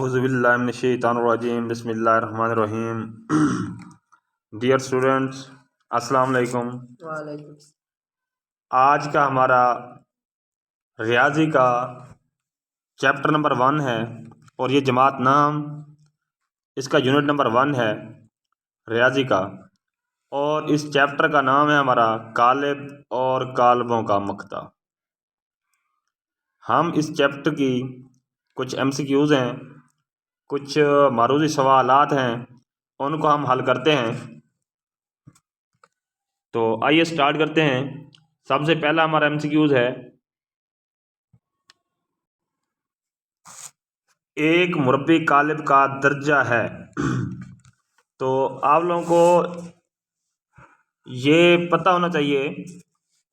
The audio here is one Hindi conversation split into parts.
औज़ुबिल्लाहि मिनश्शैतानिर्रजीम बिस्मिल्लाहिर्रहमानिर्रहीम। डियर स्टूडेंट्स, अस्सलाम वालेकुम। वालेकुम। आज का हमारा रियाजी का चैप्टर नंबर 1 है और ये जमात नाम इसका यूनिट नंबर 1 है रियाजी का, और इस चैप्टर का नाम है हमारा कालिब और कालबों का मक्ता। हम इस चैप्टर की कुछ MCQs हैं, कुछ मारूजी सवालात हैं, उनको हम हल करते हैं। तो आइए स्टार्ट करते हैं। सबसे पहला हमारा MCQs है, एक मुरब्बी कालिब का दर्जा है। तो आप लोगों को ये पता होना चाहिए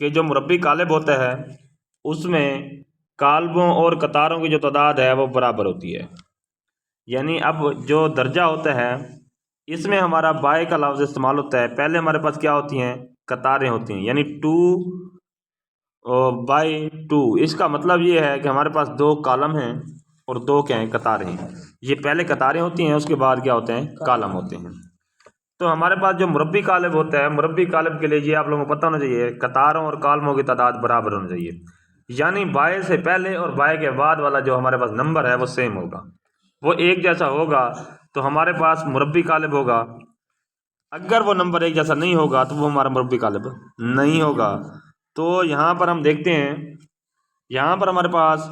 कि जो मुरब्बी कालिब होता है उसमें कालबों और कतारों की जो तादाद है वो बराबर होती है। यानी अब जो दर्जा होता है इसमें हमारा बाय का लफ्ज़ इस्तेमाल होता है। पहले हमारे पास क्या होती हैं, कतारें होती हैं, यानी 2/2। इसका मतलब ये है कि हमारे पास 2 कॉलम हैं और 2 क्या हैं, कतारें हैं। ये पहले कतारें होती हैं, उसके बाद क्या होते हैं, कॉलम होते हैं। तो हमारे पास जो मुरब्बी कालिब होता है, मुरब्बी कालिब के लिए ये आप लोगों को पता होना चाहिए, कतारों और कॉलमों की तादाद बराबर होनी चाहिए। यानी बाय से पहले और बाय के बाद वाला जो हमारे पास नंबर है वो सेम होगा, वो एक जैसा होगा, तो हमारे पास मुरब्बी कालिब होगा। अगर वो नंबर एक जैसा नहीं होगा तो वो हमारा मुरब्बी कालिब नहीं होगा। तो यहाँ पर हम देखते हैं, यहाँ पर हमारे पास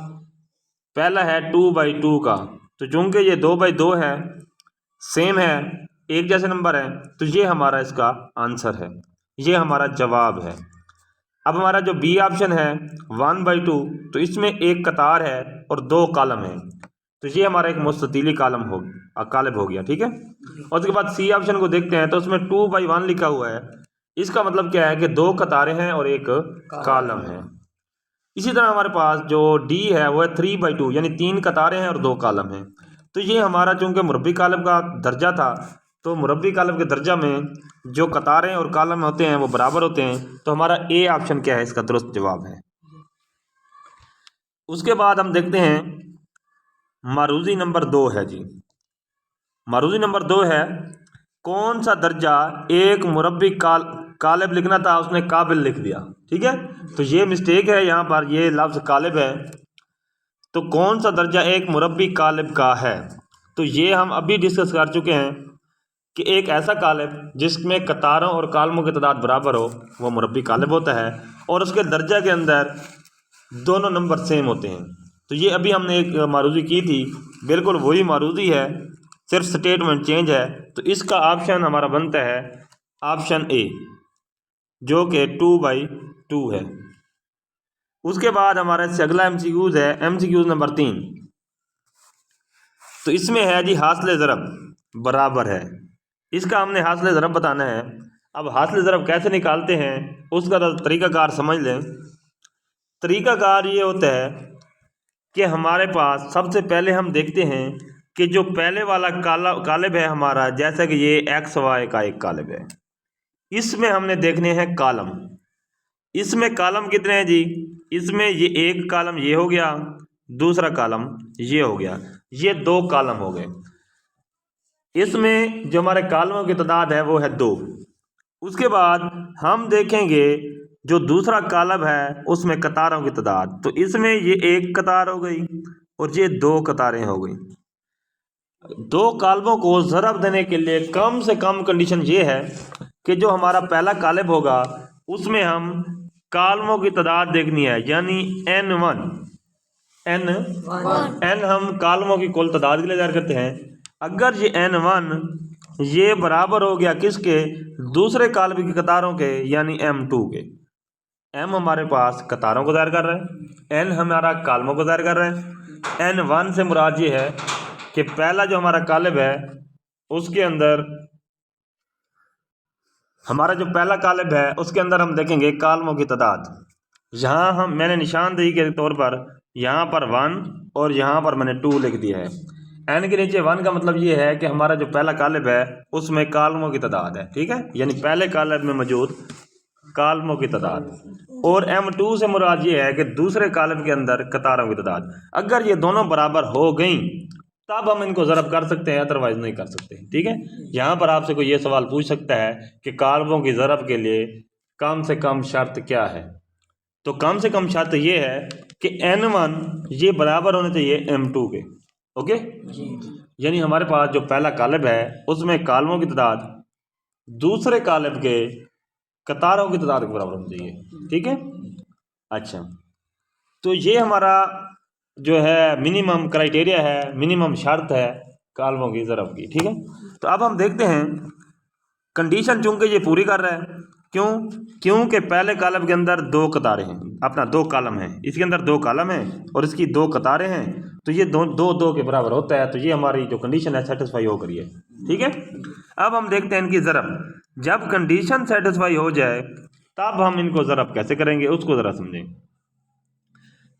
पहला है 2/2 का, तो चूंकि ये 2/2 है, सेम है, एक जैसे नंबर है, तो ये हमारा इसका आंसर है, ये हमारा जवाब है। अब हमारा जो बी ऑप्शन है 1/2, तो इसमें एक कतार है और 2 कॉलम है, तो ये हमारा एक मुस्ततीली कालिब हो गया, ठीक है। और उसके बाद सी ऑप्शन को देखते हैं, तो उसमें 2/1 लिखा हुआ है। इसका मतलब क्या है कि 2 कतारें हैं और एक कॉलम है। इसी तरह हमारे पास जो डी है वो है 3/2, यानी 3 कतारें हैं और 2 कॉलम हैं। तो ये हमारा चूंकि मुरब्बी कालिब का दर्जा था, तो मुरब्बी कालिब के दर्जा में जो कतारें और कॉलम होते हैं वो बराबर होते हैं, तो हमारा ए ऑप्शन क्या है, इसका दुरुस्त जवाब है। उसके बाद हम देखते हैं मारूजी नंबर 2 है जी। मारूजी नंबर 2 है, कौन सा दर्जा एक मुरब्बी कालिब लिखना था उसने काबिल लिख दिया, ठीक है। तो ये मिस्टेक है, यहाँ पर ये लफ्ज़ कालिब है, तो कौन सा दर्जा एक मुरब्बी कालिब का है, तो ये हम अभी डिस्कस कर चुके हैं कि एक ऐसा कालिब जिसमें कतारों और कालमों की तादाद बराबर हो वो मुरब्बी कालिब होता है, और उसके दर्जा के अंदर दोनों नंबर सेम होते हैं। तो ये अभी हमने एक मारूजी की थी, बिल्कुल वही मारूजी है, सिर्फ स्टेटमेंट चेंज है। तो इसका ऑप्शन हमारा बनता है ऑप्शन ए, जो कि 2/2 है। उसके बाद हमारा इससे अगला MCQs है MCQs नंबर 3। तो इसमें है जी हासिल ज़रब बराबर है। इसका हमने हासिल ज़रब बताना है। अब हासिल ज़रब कैसे निकालते हैं उसका तरीक़ाकार समझ लें। तरीक़ाकार ये होता है कि हमारे पास सबसे पहले हम देखते हैं कि जो पहले वाला कालिब है हमारा, जैसा कि ये XY का एक कालिब है, इसमें हमने देखने हैं कॉलम। इसमें कॉलम कितने हैं जी, इसमें ये एक कॉलम ये हो गया, दूसरा कॉलम ये हो गया, ये 2 कॉलम हो गए। इसमें जो हमारे कॉलमों की तादाद है वो है 2। उसके बाद हम देखेंगे जो दूसरा कॉलम है उसमें कतारों की तादाद, तो इसमें ये एक कतार हो गई और ये 2 कतारें हो गई। 2 कॉलमों को ज़रब देने के लिए कम से कम कंडीशन ये है कि जो हमारा पहला कालिब होगा उसमें हम कॉलमों की तादाद देखनी है, यानी N1 N हम कॉलमों की कुल तादाद के लिए तैयार करते हैं। अगर ये N1 ये बराबर हो गया किसके, दूसरे कॉलम की कतारों के, यानी M2 के। M हमारे पास कतारों को तैयार कर रहा है, N हमारा कॉलमों को तैयार कर रहा है। N1 से मुराद ये है कि पहला जो हमारा कालिब है उसके अंदर हमारा जो पहला कालिब है उसके अंदर हम देखेंगे कॉलमों की तादाद। यहाँ मैंने निशानदेही के तौर पर यहाँ पर 1 और यहाँ पर मैंने 2 लिख दिया है। N के नीचे 1 का मतलब ये है कि हमारा जो पहला कालिब है उसमें कॉलमों की तादाद है, ठीक है, यानी पहले कालिब में मौजूद कॉलमों की तादाद। और M2 से मुराद ये है कि दूसरे कालिब के अंदर कतारों की तादाद। अगर ये दोनों बराबर हो गई तब हम इनको ज़रब कर सकते हैं, अदरवाइज नहीं कर सकते। ठीक है, यहाँ पर आपसे कोई ये सवाल पूछ सकता है कि कालमों की ज़रब के लिए कम से कम शर्त क्या है, तो कम से कम शर्त ये है कि n1 ये बराबर होने चाहिए m2 के। ओके, यानी हमारे पास जो पहला कालब है उसमें कालमों की तादाद दूसरे कालब के कतारों की तादाद के बराबर होनी चाहिए। ठीक है, अच्छा, तो ये हमारा जो है मिनिमम क्राइटेरिया है, मिनिमम शर्त है कालमों की ज़रब की। ठीक है, तो अब हम देखते हैं कंडीशन चूंकि ये पूरी कर रहा है। क्यों? क्योंकि पहले कॉलम के अंदर दो कतारें हैं, अपना दो कॉलम है, इसके अंदर दो कॉलम है और इसकी दो कतारें हैं, तो ये दो दो दो के बराबर होता है, तो ये हमारी जो कंडीशन है सेटिस्फाई हो करी है। ठीक है, अब हम देखते हैं इनकी ज़रब। जब कंडीशन सेटिस्फाई हो जाए तब हम इनको ज़रब कैसे करेंगे उसको ज़रा समझें।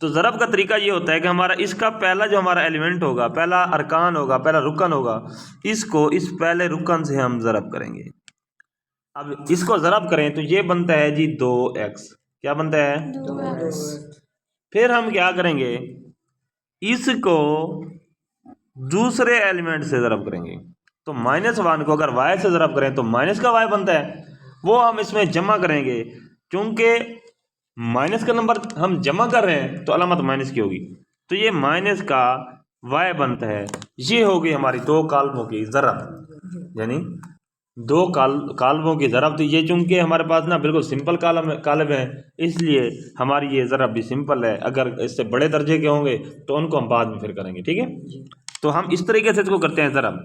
तो ज़रब का तरीका ये होता है कि हमारा इसका पहला जो हमारा एलिमेंट होगा, पहला अरकान होगा, पहला रुकन होगा, इसको इस पहले रुकन से हम ज़रब करेंगे। अब इसको ज़रब करें तो ये बनता है जी 2x। क्या बनता है? 2x। फिर हम क्या करेंगे, इसको दूसरे एलिमेंट से ज़रब करेंगे। तो -1 को अगर y से ज़रब करें तो माइनस का y बनता है, वो हम इसमें जमा करेंगे। क्योंकि माइनस का नंबर हम जमा कर रहे हैं तो अलामत माइनस की होगी, तो ये माइनस का y बनता है। ये होगी हमारी दो कालमों की ज़रब, यानी दो कालमों की ज़रब। तो ये चूंकि हमारे पास ना बिल्कुल सिंपल कालब है, इसलिए हमारी ये ज़रब भी सिंपल है। अगर इससे बड़े दर्जे के होंगे तो उनको हम बाद में फिर करेंगे। ठीक है, तो हम इस तरीके से इसको करते हैं ज़रब।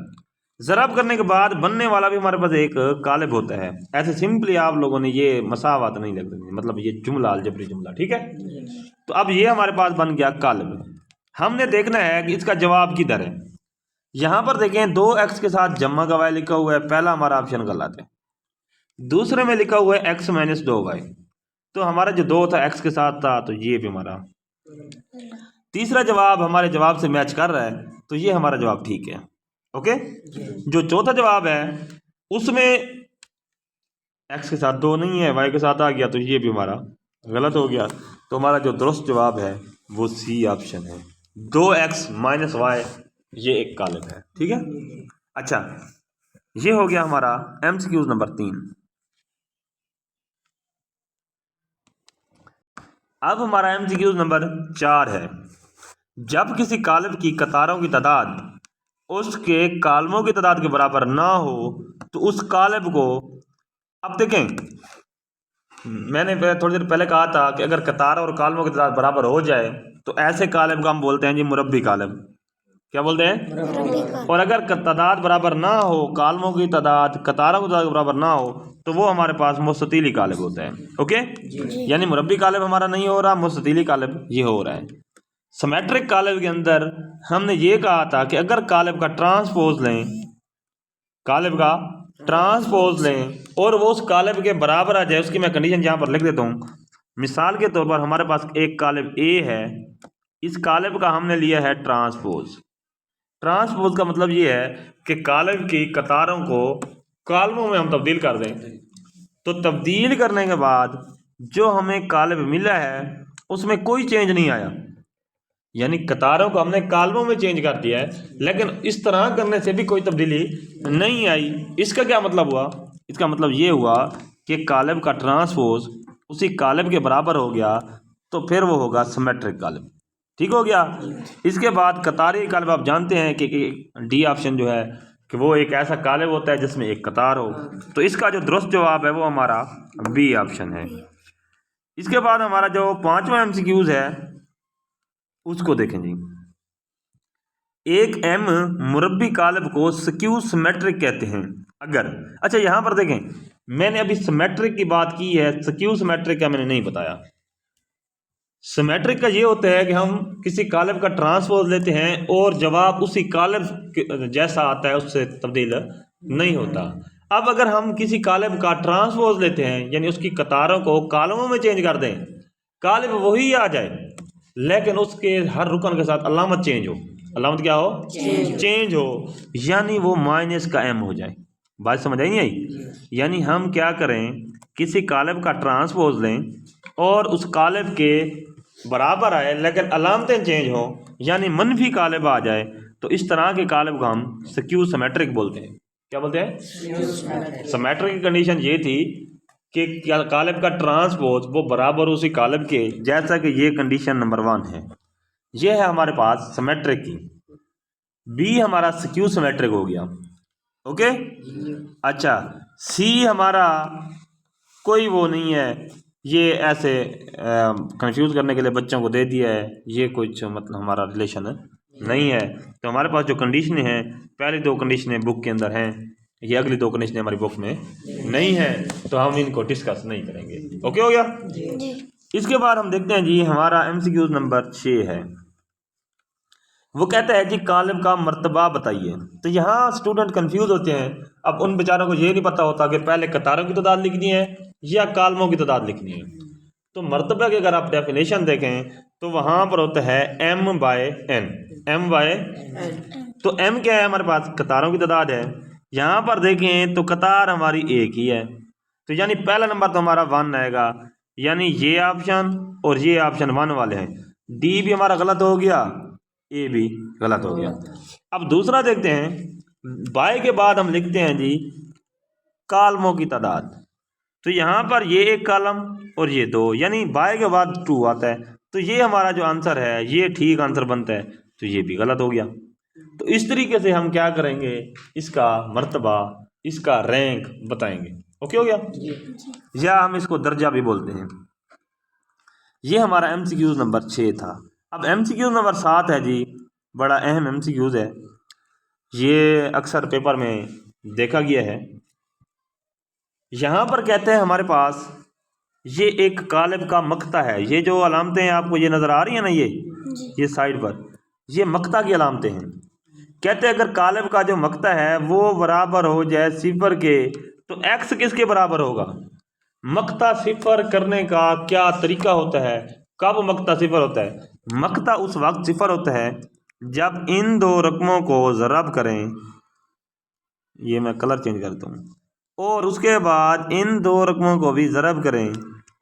ज़रब करने के बाद बनने वाला भी हमारे पास एक कालब होता है। ऐसे सिंपली आप लोगों ने ये मसावात नहीं लग सकती, मतलब ये जुमला अलजबरी जुमला। ठीक है, तो अब ये हमारे पास बन गया कालब। हमने देखना है कि इसका जवाब किधर है। यहाँ पर देखें 2x के साथ जम्मा का y लिखा हुआ है, पहला हमारा ऑप्शन गलत है। दूसरे में लिखा हुआ है x - 2y, तो हमारा जो 2 था x के साथ था, तो ये भी हमारा तीसरा जवाब हमारे जवाब से मैच कर रहा है, तो ये हमारा जवाब ठीक है। ओके, जो चौथा जवाब है उसमें x के साथ 2 नहीं है, y के साथ आ गया, तो ये भी हमारा गलत हो गया। तो हमारा जो दुरुस्त जवाब है वो सी ऑप्शन है, 2x - y, ये एक कालब है। ठीक है, अच्छा, ये हो गया हमारा MCQ नंबर 3। अब हमारा MCQ नंबर 4 है। जब किसी कालब की कतारों की तादाद उसके कालमों की तादाद के बराबर ना हो तो उस कालब को, अब देखें मैंने थोड़ी देर पहले कहा था कि अगर कतार और कालमों की तादाद बराबर हो जाए तो ऐसे कालब को हम बोलते हैं जी मुरब्बी कालब। क्या बोलते हैं? और अगर तादाद बराबर ना हो, कालमों की तादाद कतारों की तादाद बराबर ना हो, तो वो हमारे पास मुस्ततीली कालब होता है। ओके, यानी मुरब्बी कालब हमारा नहीं हो रहा, मुस्ततीली कालब ये हो रहा है। सिमेट्रिक कालब के अंदर हमने ये कहा था कि अगर कालब का ट्रांसपोज लें, कालब का ट्रांसपोज लें और वो उस कालब के बराबर आ जाए, उसकी मैं कंडीशन यहाँ पर लिख देता हूँ। मिसाल के तौर पर हमारे पास एक कालब A है, इस कालब का हमने लिया है ट्रांसपोज। ट्रांसपोज का मतलब ये है कि कालब की कतारों को कालमों में हम तब्दील कर दें। तो तब्दील करने के बाद जो हमें कालब मिला है उसमें कोई चेंज नहीं आया, यानी कतारों को हमने कालमों में चेंज कर दिया है, लेकिन इस तरह करने से भी कोई तब्दीली नहीं आई। इसका क्या मतलब हुआ? इसका मतलब ये हुआ कि कालब का ट्रांसपोज उसी कालब के बराबर हो गया, तो फिर वो होगा सिमेट्रिक कालब। ठीक हो गया। इसके बाद कतारी कालब आप जानते हैं कि डी ऑप्शन जो है कि वो एक ऐसा कालब होता है जिसमें एक कतार हो, तो इसका जो दुरुस्त जवाब है वो हमारा बी ऑप्शन है। इसके बाद हमारा जो 5वां MCQ है उसको देखें जी। एक M मुरब्बी कालब को स्क्यू सिमेट्रिक कहते हैं अगर, अच्छा यहाँ पर देखें मैंने अभी सिमेट्रिक की बात की है, स्क्यू सिमेट्रिक का मैंने नहीं बताया। सिमेट्रिक का ये होता है कि हम किसी कालब का ट्रांसपोज लेते हैं और जवाब उसी कालब जैसा आता है, उससे तब्दील नहीं होता। अब अगर हम किसी कालब का ट्रांसपोज लेते हैं, यानी उसकी कतारों को कालमों में चेंज कर दें, कालब वही आ जाए लेकिन उसके हर रुकन के साथ अलामत चेंज हो। अलामत क्या हो? चेंज हो, यानी वो माइनस का M हो जाए। बात समझ आई नहीं आई? यानी हम क्या करें, किसी कालब का ट्रांसपोज लें और उस कालब के बराबर आए लेकिन अलामतें चेंज हो, यानी मनफी कालब आ जाए, तो इस तरह के कालब को हम स्क्यू सिमेट्रिक बोलते हैं। क्या बोलते हैं? सिमेट्रिक की कंडीशन ये थी कि कालब का ट्रांसपोज वो बराबर उसी कालब के, जैसा कि ये कंडीशन नंबर 1 है। ये है हमारे पास सिमेट्रिक की। बी हमारा स्क्यू सिमेट्रिक हो गया। ओके। अच्छा, सी हमारा कोई वो नहीं है, ये ऐसे कंफ्यूज करने के लिए बच्चों को दे दिया है, ये कुछ मतलब हमारा रिलेशन नहीं है। तो हमारे पास जो कंडीशन है, पहली 2 कंडीशनें बुक के अंदर हैं, ये अगली 2 कंडीशनें हमारी बुक में नहीं है, तो हम इनको डिस्कस नहीं करेंगे। ओके हो गया जी। इसके बाद हम देखते हैं जी, हमारा MCQ नंबर 6 है। वो कहता है कि कालिब का मर्तबा बताइए। तो यहाँ स्टूडेंट कंफ्यूज होते हैं। अब उन बेचारों को ये नहीं पता होता कि पहले कतारों की तादाद लिखनी है या कालमों की तादाद लिखनी है। तो मर्तबा की अगर आप डेफिनेशन देखें तो वहाँ पर होता है M/N। तो M क्या है हमारे पास? कतारों की तादाद है। यहाँ पर देखें तो कतार हमारी एक ही है, तो यानी पहला नंबर तो हमारा 1 आएगा, यानी ये ऑप्शन और ये ऑप्शन 1 वाले हैं। डी भी हमारा गलत हो गया, ए भी गलत हो गया। अब दूसरा देखते हैं, बाय के बाद हम लिखते हैं जी कालमों की तादाद। तो यहाँ पर ये एक कालम और ये 2, यानी बाय के बाद 2 आता है। तो ये हमारा जो आंसर है ये ठीक आंसर बनता है, तो ये भी गलत हो गया। तो इस तरीके से हम क्या करेंगे, इसका मर्तबा, इसका रैंक बताएंगे। ओके हो गया, या हम इसको दर्जा भी बोलते हैं। ये हमारा MCQ नंबर 6 था। अब MCQ नंबर 7 है जी, बड़ा अहम MCQ है, ये अक्सर पेपर में देखा गया है। यहाँ पर कहते हैं हमारे पास ये एक कालिब का मक्ता है। ये जो अलामतें आपको ये नज़र आ रही हैं ना, ये साइड पर ये मक्ता की अलामतें हैं। कहते हैं अगर कालिब का जो मक्ता है वो बराबर हो जाए 0 के, तो x किसके बराबर होगा? मक्ता 0 करने का क्या तरीका होता है? कब मक्ता 0 होता है? मक्ता उस वक्त 0 होता है जब इन 2 रकमों को ज़रब करें, ये मैं कलर चेंज करता हूँ, और उसके बाद इन 2 रकमों को भी ज़रब करें,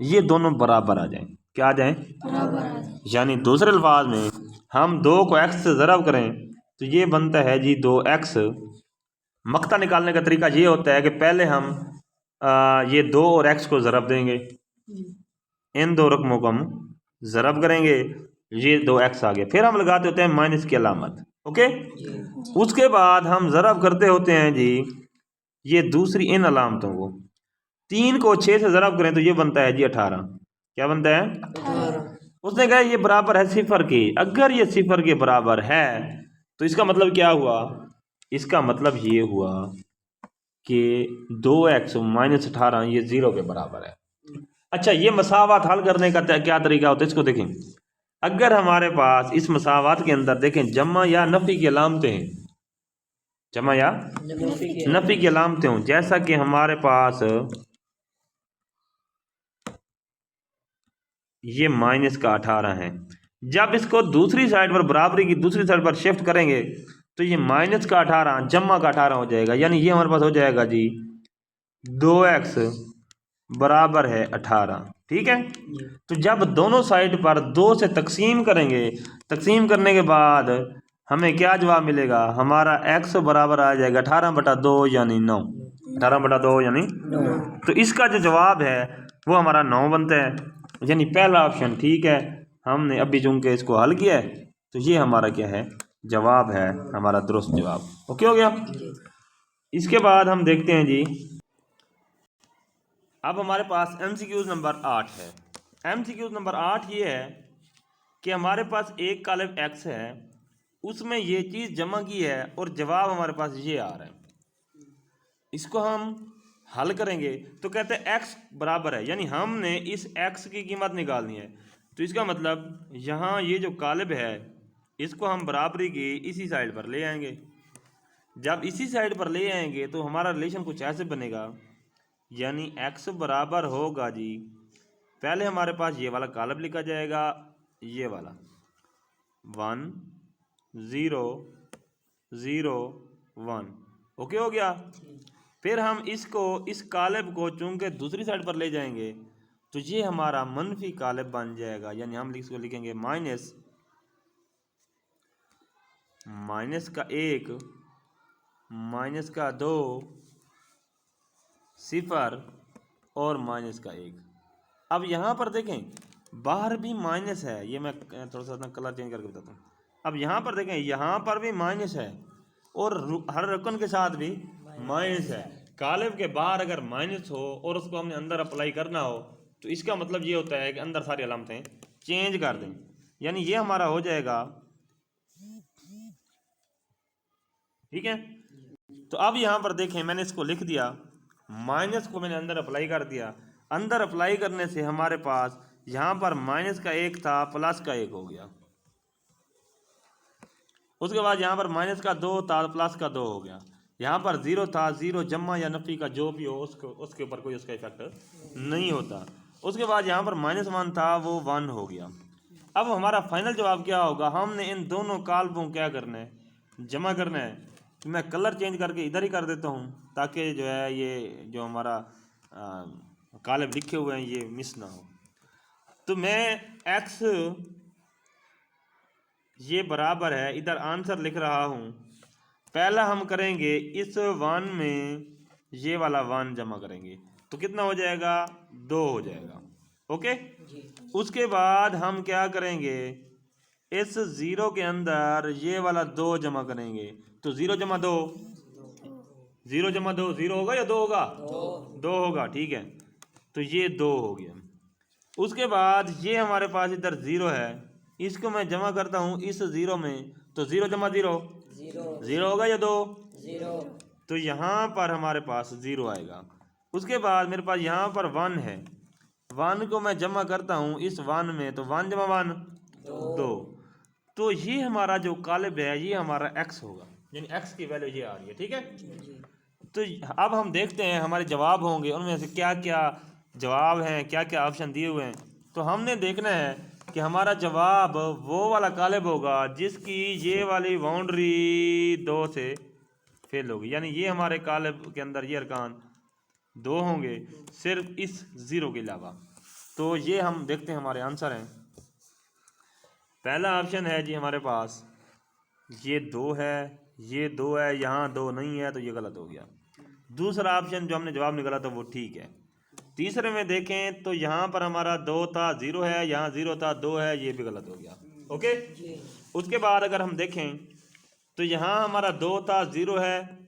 ये दोनों बराबर आ जाएं। क्या आ जाएं? बराबर आ जाएं। यानी दूसरे अल्फाज में हम 2 को x से ज़रब करें तो ये बनता है जी 2x। मक्ता निकालने का तरीका ये होता है कि पहले हम ये 2 और x को ज़रब देंगे, इन 2 रकमों को हम ज़रब करेंगे, ये 2x आ गया, फिर हम लगाते होते हैं माइनस की अलामत। ओके, उसके बाद हम ज़रब करते होते हैं जी ये दूसरी इन अलामतों को। 3 को 6 से ज़रब करें तो ये बनता है जी 18। क्या बनता है? 18। उसने कहा ये बराबर है 0 के। अगर ये 0 के बराबर है तो इसका मतलब क्या हुआ? इसका मतलब ये हुआ कि 2x माइनस 18 ये 0 के बराबर है। अच्छा, ये मसावात हल करने का क्या तरीका होता है, इसको देखें। अगर हमारे पास इस मसावात के अंदर देखें जमा या नफ़ी की अलामतें हैं, जमा या नफ़ी की अलामतें हों, जैसा कि हमारे पास ये माइनस का 18 है, जब इसको दूसरी साइड पर बराबरी की दूसरी साइड पर शिफ्ट करेंगे तो ये माइनस का 18 जमा का 18 हो जाएगा, यानी ये हमारे पास हो जाएगा जी 2x बराबर है 18। ठीक है, तो जब दोनों साइड पर 2 से तकसीम करेंगे, तकसीम करने के बाद हमें क्या जवाब मिलेगा? हमारा x बराबर आ जाएगा 18/2 यानी 9। 18/2 यानी 9। तो इसका जो जवाब है वो हमारा 9 बनता है, यानी पहला ऑप्शन ठीक है। हमने अभी चूंकि इसको हल किया है तो ये हमारा क्या है? जवाब है, हमारा दुरुस्त जवाब। ओके हो गया। इसके बाद हम देखते हैं जी, अब हमारे पास MCQ नंबर 8 है। MCQ नंबर 8 ये है कि हमारे पास एक कालिब x है, उसमें ये चीज़ जमा की है और जवाब हमारे पास ये आ रहा है। इसको हम हल करेंगे तो कहते हैं x बराबर है, यानी हमने इस x की कीमत निकालनी है। तो इसका मतलब यहाँ ये जो कालिब है इसको हम बराबरी की इसी साइड पर ले आएंगे। जब इसी साइड पर ले आएंगे तो हमारा रिलेशन कुछ ऐसे बनेगा, यानी x बराबर होगा जी, पहले हमारे पास ये वाला कालिब लिखा जाएगा, ये वाला 1 0 0 1। ओके हो गया। फिर हम इसको इस कालिब को चूंकि दूसरी साइड पर ले जाएंगे तो ये हमारा मनफी कालिब बन जाएगा, यानी हम इसको लिखेंगे माइनस माइनस का 1 माइनस का 2 0 और माइनस का 1। अब यहाँ पर देखें बाहर भी माइनस है, ये मैं थोड़ा सा कलर चेंज करके बताता हूँ। अब यहाँ पर देखें यहाँ पर भी माइनस है और हर रकन के साथ भी माइनस है। कालिब के बाहर अगर माइनस हो और उसको हमने अंदर अप्लाई करना हो तो इसका मतलब ये होता है कि अंदर सारी अलामतें चेंज कर दें, यानी ये हमारा हो जाएगा। ठीक है, तो अब यहाँ पर देखें मैंने इसको लिख दिया, माइनस को मैंने अंदर अप्लाई कर दिया। अंदर अप्लाई करने से हमारे पास यहाँ पर माइनस का 1 था, प्लस का 1 हो गया। उसके बाद यहाँ पर माइनस का 2 था, प्लस का 2 हो गया। यहाँ पर 0 था, 0 जमा या नफी का जो भी हो उसके ऊपर कोई उसका इफेक्ट नहीं होता। उसके बाद यहाँ पर -1 था, वो 1 हो गया। अब हमारा फाइनल जवाब क्या होगा, हमने इन दोनों काल्पों क्या करना है, जमा करना है। मैं कलर चेंज करके इधर ही कर देता हूँ ताकि जो है ये जो हमारा कालिब लिखे हुए हैं ये मिस ना हो। तो मैं x ये बराबर है, इधर आंसर लिख रहा हूँ। पहला हम करेंगे इस 1 में ये वाला 1 जमा करेंगे तो कितना हो जाएगा, 2 हो जाएगा। ओके जी। उसके बाद हम क्या करेंगे, इस 0 के अंदर ये वाला 2 जमा करेंगे तो 0 जमा 2 0 जमा 2 0 होगा या 2 होगा, 2 होगा। ठीक है, तो ये 2 हो गया। उसके बाद ये हमारे पास इधर 0 है, इसको मैं जमा करता हूँ इस 0 में तो 0 जमा 0 0 होगा या 2 0, तो यहाँ पर हमारे पास 0 आएगा। उसके बाद मेरे पास यहाँ पर 1 है, 1 को मैं जमा करता हूँ इस 1 में तो 1 जमा 1 2, तो ये हमारा जो कालिब है ये हमारा x होगा, यानी x की वैल्यू ये आ रही है। ठीक है, तो अब हम देखते हैं हमारे जवाब होंगे उनमें से क्या क्या जवाब हैं, क्या क्या ऑप्शन दिए हुए हैं। तो हमने देखना है कि हमारा जवाब वो वाला कालिब होगा जिसकी ये वाली बाउंड्री 2 से फेल होगी, यानी ये हमारे कालिब के अंदर ये अरकान 2 होंगे सिर्फ इस 0 के अलावा। तो ये हम देखते हैं हमारे आंसर हैं। पहला ऑप्शन है जी हमारे पास ये 2 है, ये 2 है, यहाँ 2 नहीं है तो ये गलत हो गया। दूसरा ऑप्शन जो हमने जवाब निकाला था वो ठीक है। तीसरे में देखें तो यहाँ पर हमारा 2 था, 0 है, यहाँ 0 था, 2 है, ये भी गलत हो गया। ओके, उसके बाद अगर हम देखें तो यहाँ हमारा 2 था, 0 है,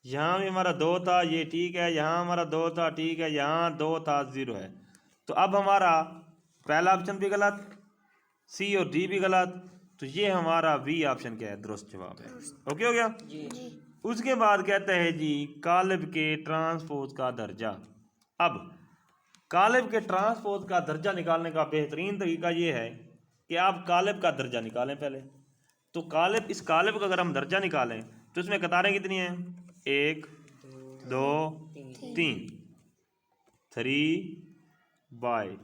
यहाँ भी हमारा 2 था, ये ठीक है, यहाँ हमारा 2 था, ठीक है, यहाँ 2 था, 0 है। तो अब हमारा पहला ऑप्शन भी गलत, सी और डी भी गलत, तो ये हमारा बी ऑप्शन क्या है, दुरुस्त जवाब है। ओके हो गया जी। उसके बाद कहता है जी कालिब के ट्रांसपोज का दर्जा। अब कालिब के ट्रांसपोज का दर्जा निकालने का बेहतरीन तरीका ये है कि आप कालिब का दर्जा निकालें पहले। तो कालिब, इस कालिब का अगर हम दर्जा निकालें तो इसमें कतारें कितनी हैं, 1 2 3 3 बाई,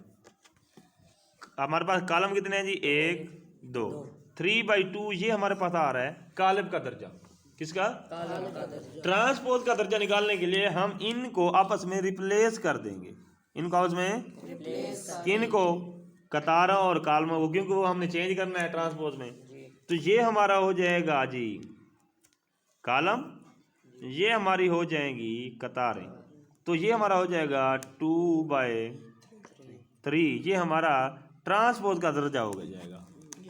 हमारे पास कॉलम कितने हैं जी, 1 2 3/2, ये हमारे पास आ रहा है कालिब का दर्जा। किसका, कालिब का दर्जा। ट्रांसपोज का दर्जा निकालने के लिए हम इनको आपस में रिप्लेस कर देंगे, इनको आपस में किन को, कतारों और कालमों को, क्योंकि वो हमने चेंज करना है ट्रांसपोज में। तो ये हमारा हो जाएगा जी कालम, ये हमारी हो जाएंगी कतारें, तो ये हमारा हो जाएगा 2/3, ये हमारा ट्रांसपोज का दर्जा हो जाएगा।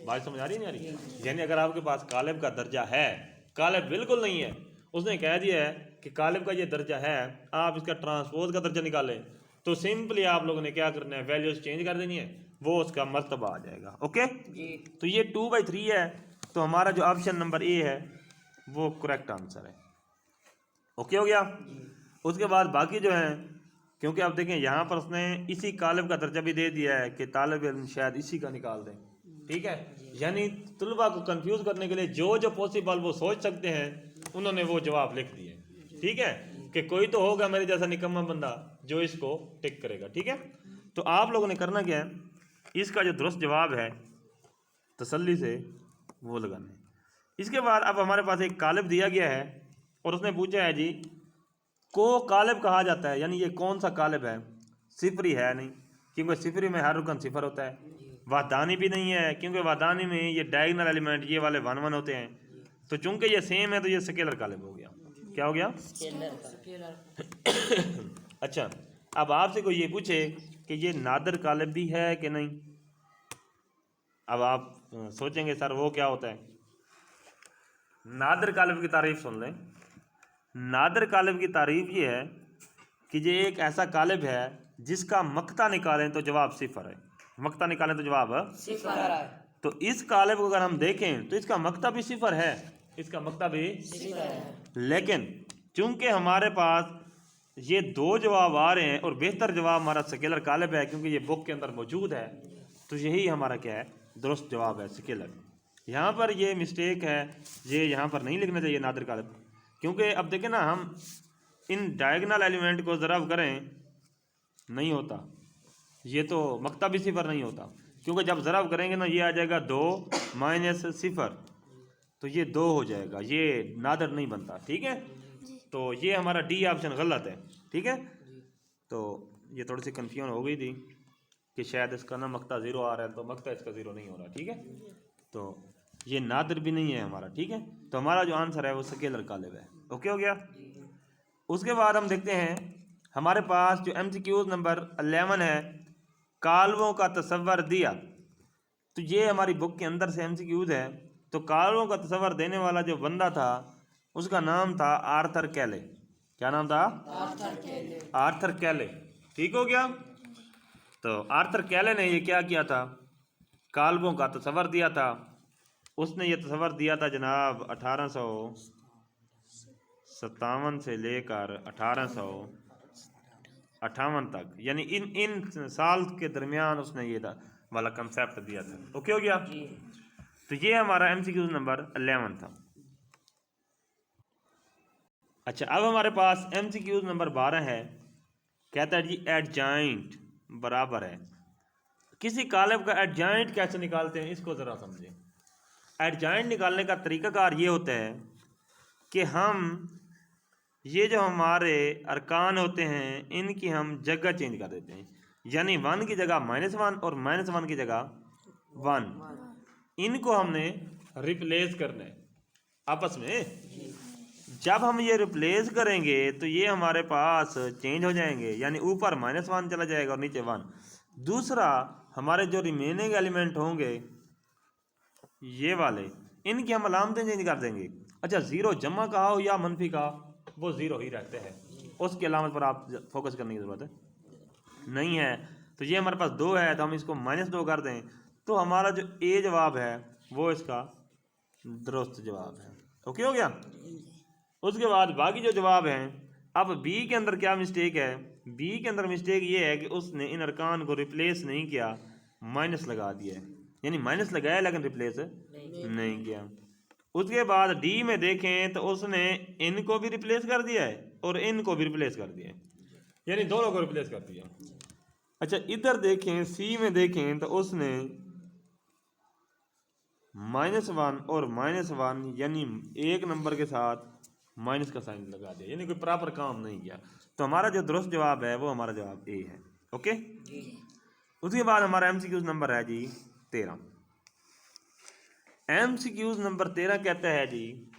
बात समझ आ रही नहीं आ रही? यानी अगर आपके पास कालिब का दर्जा है, कालिब बिल्कुल नहीं है, उसने कह दिया है कि कालिब का ये दर्जा है, आप इसका ट्रांसपोज का दर्जा निकालें, तो सिंपली आप लोगों ने क्या करना है, वैल्यूज चेंज कर देनी है, वो उसका मर्तबा आ जाएगा। ओके, तो ये 2/3 है, तो हमारा जो ऑप्शन नंबर ए है वो करेक्ट आंसर है। ओके हो गया। उसके बाद बाकी जो है, क्योंकि आप देखें यहाँ पर उसने इसी कालिब का दर्जा भी दे दिया है कि तालिब इल्म शायद इसी का निकाल दें। ठीक है, यानी तुलबा को कंफ्यूज करने के लिए जो जो पॉसिबल वो सोच सकते हैं उन्होंने वो जवाब लिख दिए। ठीक है, कि कोई तो होगा मेरे जैसा निकम्मा बंदा जो इसको टिक करेगा। ठीक है, तो आप लोगों ने करना क्या है, इसका जो दुरुस्त जवाब है तसल्ली से वो लगाना है। इसके बाद अब हमारे पास एक कालिब दिया गया है और उसने पूछा है जी को कालिब कहा जाता है, यानी ये कौन सा कालिब है, सिफरी है नहीं, क्योंकि सिफरी में हर रुकन सिफर होता है। वादानी भी नहीं है, क्योंकि वादानी में ये डायगनल एलिमेंट ये वाले 1 1 होते हैं। तो चूंकि ये सेम है तो ये स्केलर कालिब हो गया। क्या हो गया? अच्छा, अब आपसे कोई ये पूछे कि ये नादिर कालिब भी है कि नहीं, अब आप सोचेंगे सर वो क्या होता है। नादिर कालिब की तारीफ सुन लें। नादिर कालिब की तारीफ ये है कि ये एक ऐसा कालिब है जिसका मक्ता निकालें तो जवाब सिफर है, मक्ता निकालें तो जवाब सिफर है। तो इस कालिब को अगर हम देखें तो इसका मक्ता भी सिफर है, इसका मक्ता भी सिफर है। लेकिन चूंकि हमारे पास ये दो जवाब आ रहे हैं और बेहतर जवाब हमारा स्केलर कालिब है क्योंकि ये बुक के अंदर मौजूद है, तो यही हमारा क्या है, दुरुस्त जवाब है स्केलर। यहाँ पर ये मिस्टेक है, ये यहाँ पर नहीं लिखना चाहिए नादिर कालिब, क्योंकि अब देखें ना, हम इन डायगोनल एलिमेंट को ज़रब करें नहीं होता, ये तो मक्ता भी सिफर नहीं होता, क्योंकि जब ज़रब करेंगे ना ये आ जाएगा 2 माइनस सिफर, तो ये 2 हो जाएगा, ये नादिर नहीं बनता। ठीक है, तो ये हमारा डी ऑप्शन गलत है। ठीक है, तो ये थोड़ी सी कन्फ्यूजन हो गई थी कि शायद इसका ना मक्ता 0 आ रहा है, तो मक्ता इसका 0 नहीं हो रहा। ठीक है, तो ये नादिर भी नहीं है हमारा। ठीक है, तो हमारा जो आंसर है वो स्केलर कालिब है। ओके हो गया। उसके बाद हम देखते हैं हमारे पास जो MCQ नंबर 11 है, कालवों का तसव्वुर दिया, तो ये हमारी बुक के अंदर से MCQ है। तो कालवों का तसव्वुर देने वाला जो बंदा था उसका नाम था आर्थर कैले। क्या नाम था? आर्थर कैले। ठीक हो गया। तो आर्थर कैले ने ये क्या किया था, कालवों का तसव्वुर दिया था। उसने ये तसव्वुर दिया था जनाब 1857 से लेकर 1858 तक, यानी इन साल के दरमियान उसने ये वाला कंसेप्ट दिया था। ओके हो गया। तो ये हमारा MCQ नंबर 11 था। अच्छा, अब हमारे पास MCQ नंबर 12 है। कहता है जी एडजॉइंट बराबर है। किसी कालिब का एडजॉइंट कैसे निकालते हैं इसको ज़रा समझें। एडजॉइंट निकालने का तरीकाकार ये होता है कि हम ये जो हमारे अरकान होते हैं इनकी हम जगह चेंज कर देते हैं, यानी 1 की जगह -1 और -1 की जगह 1, इनको हमने रिप्लेस करना है आपस में। जब हम ये रिप्लेस करेंगे तो ये हमारे पास चेंज हो जाएंगे, यानी ऊपर -1 चला जाएगा और नीचे 1। दूसरा, हमारे जो रिमेनिंग एलिमेंट होंगे ये वाले, इनकी हम अलामतें चेंज कर देंगे। अच्छा, 0 जमा का हो या मनफी का, वो 0 ही रहते हैं, उसकी अलामत पर आप फोकस करने की ज़रूरत है नहीं है। तो ये हमारे पास 2 है तो हम इसको -2 कर दें, तो हमारा जो ए जवाब है वो इसका दुरुस्त जवाब है। ओके हो गया। उसके बाद बाकी जो जवाब हैं, अब बी के अंदर क्या मिस्टेक है, बी के अंदर मिस्टेक ये है कि उसने इन अरकान को रिप्लेस नहीं किया, माइनस लगा दिया है, यानी माइनस लगाया लेकिन रिप्लेस नहीं किया। उसके बाद डी में देखें तो उसने इनको भी रिप्लेस कर दिया है और इनको भी रिप्लेस कर दिया है, यानी दोनों को रिप्लेस कर दिया। अच्छा, इधर देखें सी में देखें तो उसने -1 और -1 यानी एक नंबर के साथ माइनस का साइन लगा दिया, यानी कोई प्रॉपर काम नहीं किया। तो हमारा जो दुरुस्त जवाब है वो हमारा जवाब ए है। ओके। उसके बाद हमारा MCQ नंबर है जी 13। MCQ नंबर 13 कहता है जी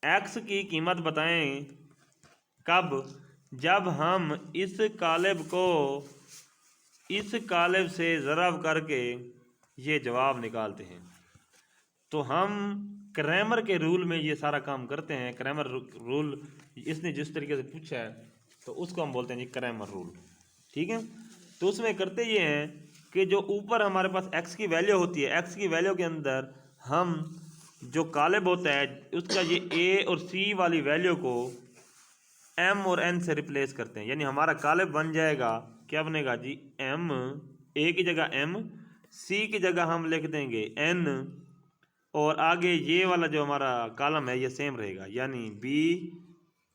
एक्स की कीमत बताएं कब, जब हम इस कालिब को इस कालिब से ज़रब करके ये जवाब निकालते हैं। तो हम क्रैमर के रूल में ये सारा काम करते हैं। क्रैमर रूल इसने जिस तरीके से पूछा है तो उसको हम बोलते हैं जी क्रैमर रूल। ठीक है, तो उसमें करते ये हैं कि जो ऊपर हमारे पास x की वैल्यू होती है, x की वैल्यू के अंदर हम जो कालिब होता है उसका ये a और c वाली वैल्यू को m और n से रिप्लेस करते हैं, यानी हमारा कालिब बन जाएगा, क्या बनेगा जी, m, a की जगह m, c की जगह हम लिख देंगे n, और आगे ये वाला जो हमारा कॉलम है ये सेम रहेगा, यानी बी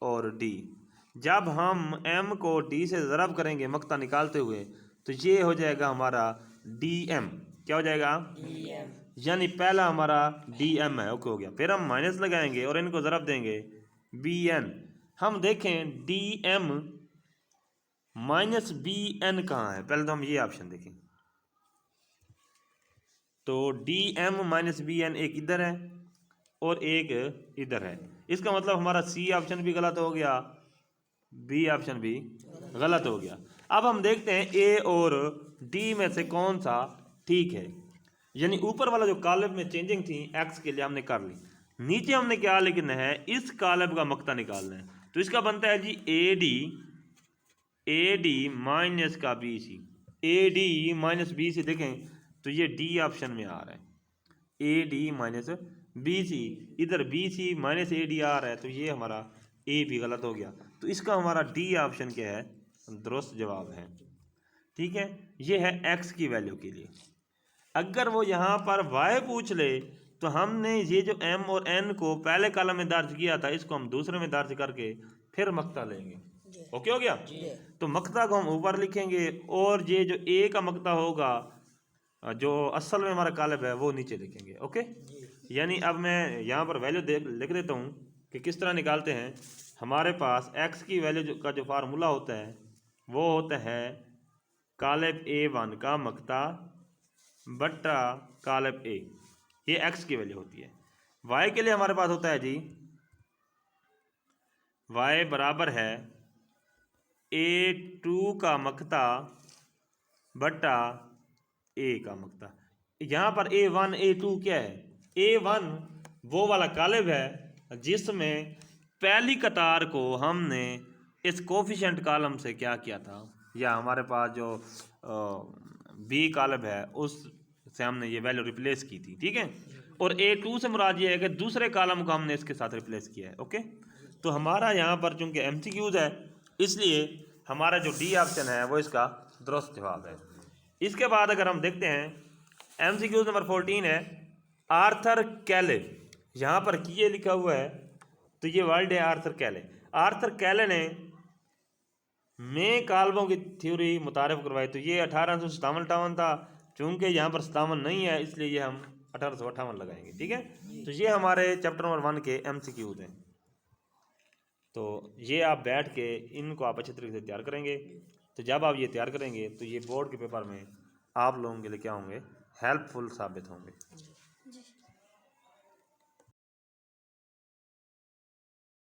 और डी। जब हम m को d से ज़रब करेंगे मक्ता निकालते हुए तो ये हो जाएगा हमारा dm। क्या हो जाएगा? DM। यानी पहला हमारा dm है। ओके हो गया। फिर हम माइनस लगाएंगे और इनको ज़रब देंगे bn। हम देखें dm -bn कहाँ है, पहले तो हम ये ऑप्शन देखें। तो dm -bn एक इधर है और एक इधर है। इसका मतलब हमारा सी ऑप्शन भी गलत हो गया, बी ऑप्शन भी गलत हो गया। अब हम देखते हैं ए और डी में से कौन सा ठीक है। यानी ऊपर वाला जो कॉलम में चेंजिंग थी एक्स के लिए हमने कर ली, नीचे हमने क्या लिखना है, इस कॉलम का मक्ता निकालना है। तो इसका बनता है जी ए डी माइनस का B C, A D minus B C. देखें तो ये डी ऑप्शन में आ रहा है, A D minus B C, इधर B C minus A D आ रहा है, तो ये हमारा ए भी गलत हो गया। तो इसका हमारा डी ऑप्शन क्या है, दुरुस्त जवाब है। ठीक है, ये है एक्स की वैल्यू के लिए। अगर वो यहाँ पर वाई पूछ ले तो हमने ये जो एम और एन को पहले कॉलम में दर्ज किया था, इसको हम दूसरे में दर्ज करके फिर मक्ता लेंगे। ओके हो गया। तो मक्ता को हम ऊपर लिखेंगे और ये जो ए का मक्ता होगा जो असल में हमारा कॉलम है वो नीचे लिखेंगे। ओके, यानी अब मैं यहाँ पर वैल्यू लिख देता हूँ कि किस तरह निकालते हैं। हमारे पास एक्स की वैल्यू का जो फार्मूला होता है वो होता है कॉलम A1 का मक्ता बट्टा कॉलम ए, ये एक्स की वैल्यू होती है। वाई के लिए हमारे पास होता है जी वाई बराबर है A2 का मक्ता बट्टा ए का मक्ता। यहाँ पर A1 A2 क्या है, A1 वो वाला कॉलम है जिसमें पहली कतार को हमने इस कोफिशिएंट कॉलम से क्या किया था, या हमारे पास जो बी कॉलम है उस से हमने ये वैल्यू रिप्लेस की थी। ठीक है, और A2 से मुराद ये है कि दूसरे कॉलम को हमने इसके साथ रिप्लेस किया है। ओके, तो हमारा यहाँ पर चूंकि MCQs है इसलिए हमारा जो डी ऑप्शन है वो इसका दुरुस्त जवाब है। इसके बाद अगर हम देखते हैं MCQs नंबर 14 है आर्थर कैले। यहाँ पर ये लिखा हुआ है तो ये वर्ड है आर्थर कैले। आर्थर कैले ने में काल्बों की थ्योरी मुतारिफ करवाई, तो ये 1857 था। चूंकि यहाँ पर 57 नहीं है इसलिए ये हम 1858 लगाएंगे। ठीक है, तो ये हमारे चैप्टर नंबर 1 के MCQs हैं। तो ये आप बैठ के इनको आप अच्छे तरीके से तैयार करेंगे। तो जब आप ये तैयार करेंगे तो ये बोर्ड के पेपर में आप लोगों के लिए क्या होंगे, हेल्पफुल साबित होंगे।